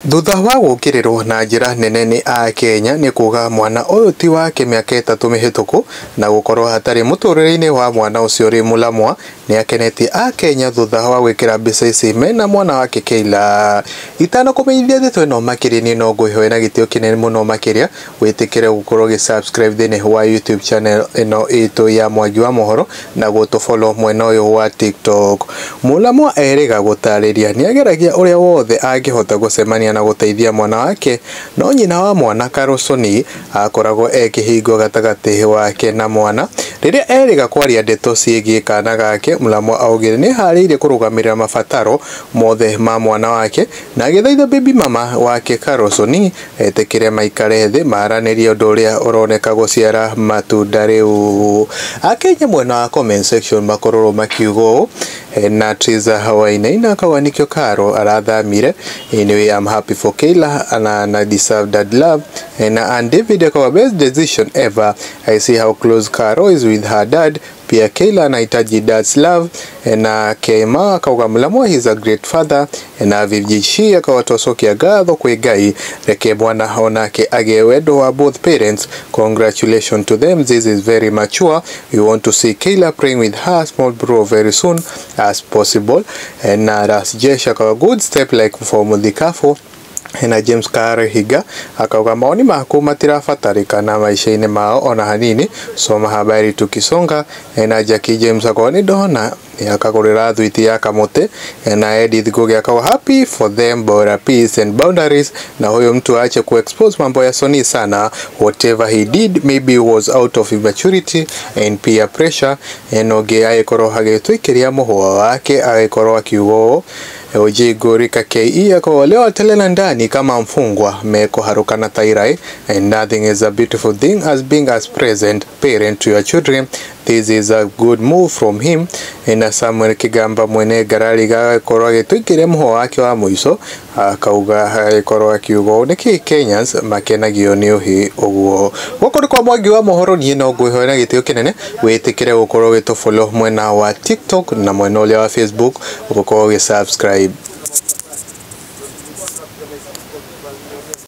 Thutha wa gukirirwo na njira nene ni Akenya ni kuga mwana uyu ti wake miaka 3 mihituku na gukorwo hatari muturire-ini wa mwana ucio ri Mulamuah ni akenetie Akenya thutha wa gwikira mbica ici mena mwana wake Keila. Itano kumenyithia thito ino makiri ni Ngongoyo na gitio kinene muno makiria witikire gukorwo gi subscribe thini wa YouTube channel ino itu ya Mwagi wa Mohoro na guto follow mwena uyu wa TikTok. Mulamuah eriga gutariria ni ageragia uria wothe angihota gucemania na guteithia mwana wake, no nyina wa mwana Karusoni akoragwo ekihingo gatagati wake na mwana. Riria eriga kwaria ndeto ciegie kana gake, Mulamuah augire ni hariire kurugamirira mabataro mothe ma mwana wake na agithaitha baby mama wake Karusoni etekire maikare thi maranirie undu uria uroneka guciara matunda riu. Akenya mwena wa comment section makororo makiugo na Triza Hawaii na kawanikio Karo arathamire. Anyway, I'm happy for Keila and I deserve that love and David akawa best decision ever. I see how close Karo is with her dad. Pia Keila anahitaji dad's love na Kema akauga Mulamuah is a great father na vivjishi akawatosokia gatho kwigai reke mwana onake age wendo wa both parents. Congratulations to them, this is very mature. We want to see Keila praying with her small bro very soon as possible and that's Jesha akawa good step like for Mugithi na James Karahiga akauga maoni mako matirabatarika na maisha-ini mao ona hanini. Soma habari tukisonga na Jackie James akawa ni ndona akagurira thwiti ya kamote na Edith Goge akawa happy for them bora peace and boundaries na huyo mtu aache kuexpose mambo ya Soni sana. Whatever he did maybe was out of immaturity and peer pressure. Enoge aekoro hagitwikiria muhwa wake aekoro akiugo Oji Gorika KE akawa leo atelela ndani kama mfungwa meko harukana tairai and nothing is a beautiful thing as being as present parent to your children. This is a good move from him. Na Samuel Kigamba mwene garari ga korwa gitwikire muho wake wa muico akauga korwa kiugo niki Kenyans makenagio ni uhi uguo. Goko ni kwa Mwagi wa Mohoro ni Ngongoyo na gitio kinene witikire gukorwo gito follow mwena wa TikTok na mwena wa Facebook gukorwo gi subscribe.